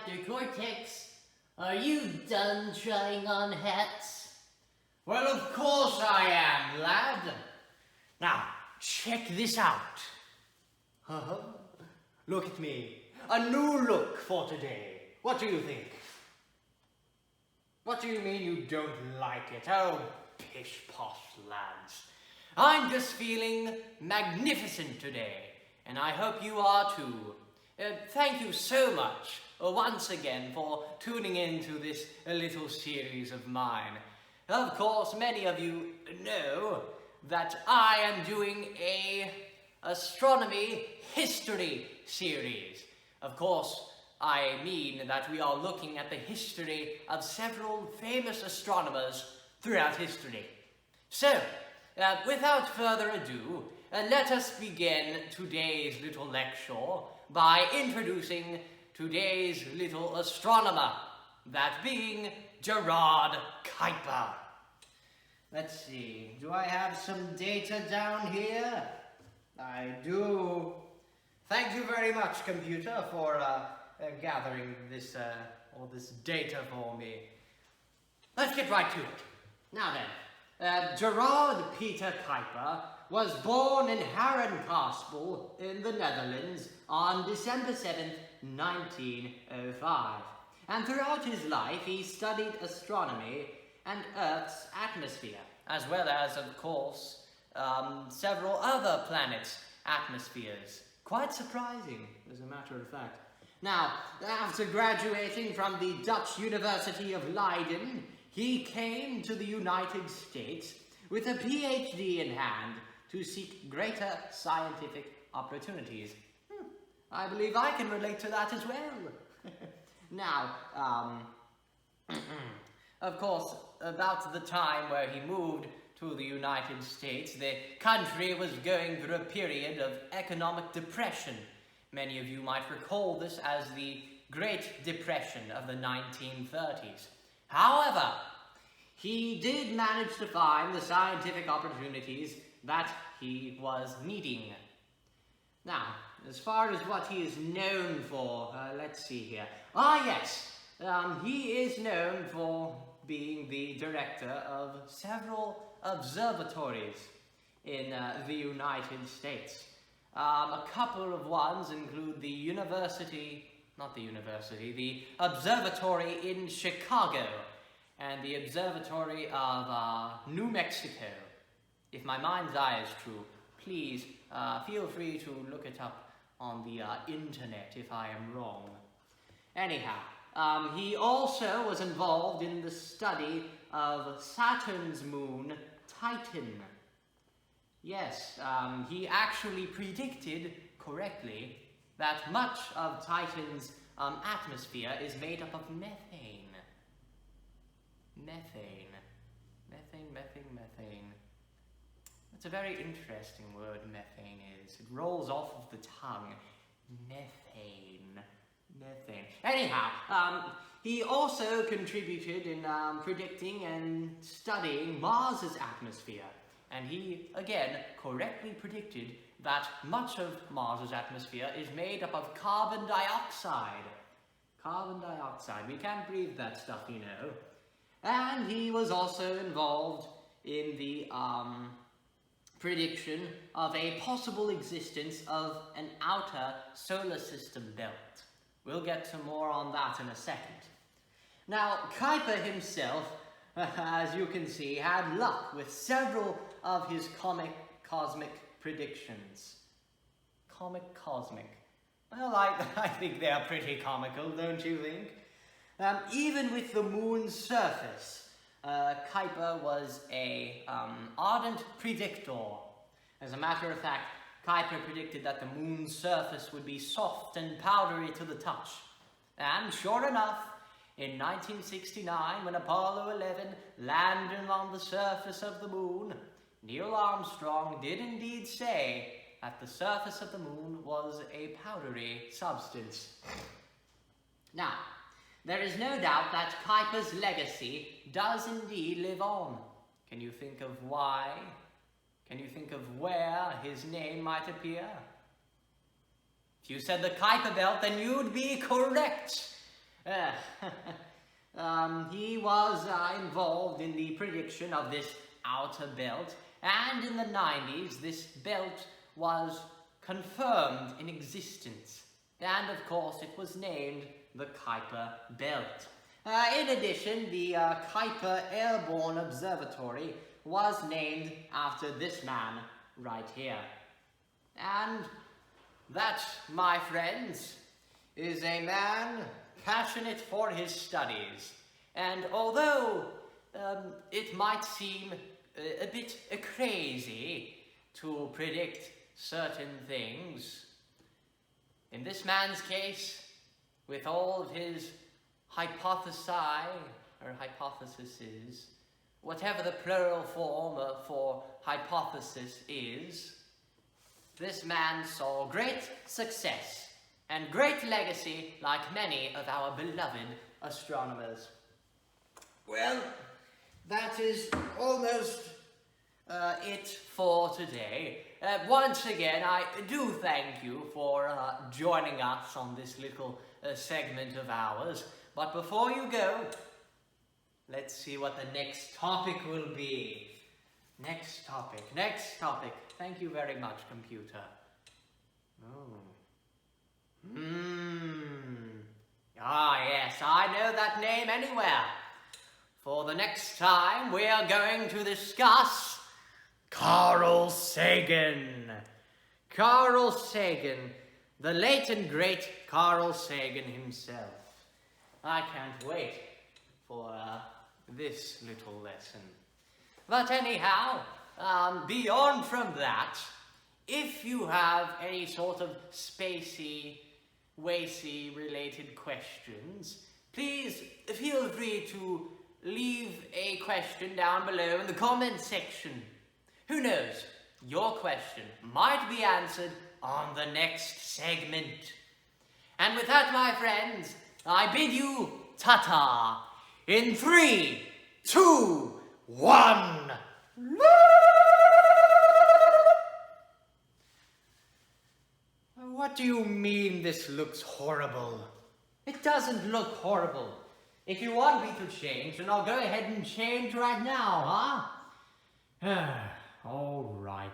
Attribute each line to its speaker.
Speaker 1: Dr. Cortex, are you done trying on hats?
Speaker 2: Well, of course I am, lad. Now, check this out. Look at me. A new look for today. What do you think? What do you mean you don't like it? Oh, pish-posh, lads. I'm just feeling magnificent today, and I hope you are too. Thank you so much once again for tuning in to this little series of mine. Of course, many of you know that I am doing a astronomy history series. Of course, I mean that we are looking at the history of several famous astronomers throughout history. So, without further ado, let us begin today's little lecture by introducing today's little astronomer, that being Gerard Kuiper. Let's see, do I have some data down here? I do. Thank you very much, computer, for gathering all this data for me. Let's get right to it. Now then, Gerard Peter Kuiper was born in Harenkasteel in the Netherlands on December 7th, 1905. And throughout his life, he studied astronomy and Earth's atmosphere, as well as, of course, several other planets' atmospheres. Quite surprising, as a matter of fact. Now, after graduating from the Dutch University of Leiden, he came to the United States with a PhD in hand to seek greater scientific opportunities. I believe I can relate to that as well. Now, of course, about the time where he moved to the United States, the country was going through a period of economic depression. Many of you might recall this as the Great Depression of the 1930s. However, he did manage to find the scientific opportunities that he was needing. Now, as far as what he is known for, let's see here. Yes, he is known for being the director of several observatories in the United States. A couple of ones include the observatory in Chicago and the observatory of New Mexico. If my mind's eye is true, please feel free to look it up on the internet if I am wrong. Anyhow, he also was involved in the study of Saturn's moon, Titan. Yes, he actually predicted correctly that much of Titan's atmosphere is made up of methane. Methane. It's a very interesting word, methane is. It rolls off of the tongue. Methane. Anyhow, he also contributed in predicting and studying Mars's atmosphere. And he, again, correctly predicted that much of Mars's atmosphere is made up of carbon dioxide. Carbon dioxide. We can't breathe that stuff, you know. And he was also involved in the prediction of a possible existence of an outer solar system belt. We'll get to more on that in a second. Now, Kuiper himself, as you can see, had luck with several of his cosmic predictions. Cosmic. Well, I think they are pretty comical, don't you think? Even with the moon's surface, Kuiper was a ardent predictor. As a matter of fact, Kuiper predicted that the moon's surface would be soft and powdery to the touch. And sure enough, in 1969, when Apollo 11 landed on the surface of the moon, Neil Armstrong did indeed say that the surface of the moon was a powdery substance. Now, there is no doubt that Kuiper's legacy does indeed live on. Can you think of why? Can you think of where his name might appear? If you said the Kuiper belt, then you'd be correct. He was involved in the prediction of this outer belt, and in the 90s this belt was confirmed in existence, and of course it was named the Kuiper Belt. In addition, the Kuiper Airborne Observatory was named after this man right here. And that, my friends, is a man passionate for his studies. And although it might seem a bit crazy to predict certain things, in this man's case, with all of his hypothesi, or hypotheses, whatever the plural form for hypothesis is, this man saw great success and great legacy like many of our beloved astronomers. Well, that is almost it for today. Once again, I do thank you for joining us on this little segment of ours. But before you go, let's see what the next topic will be. Next topic. Thank you very much, computer. Ah, yes, I know that name anywhere. For the next time, we are going to discuss Carl Sagan. Carl Sagan, the late and great Carl Sagan himself. I can't wait for this little lesson. But anyhow, beyond from that, if you have any sort of spacey, wacy related questions, please feel free to leave a question down below in the comment section. Who knows, your question might be answered on the next segment. And with that, my friends, I bid you ta-ta in 3, 2, 1. What do you mean this looks horrible? It doesn't look horrible. If you want me to change, then I'll go ahead and change right now, huh? All right.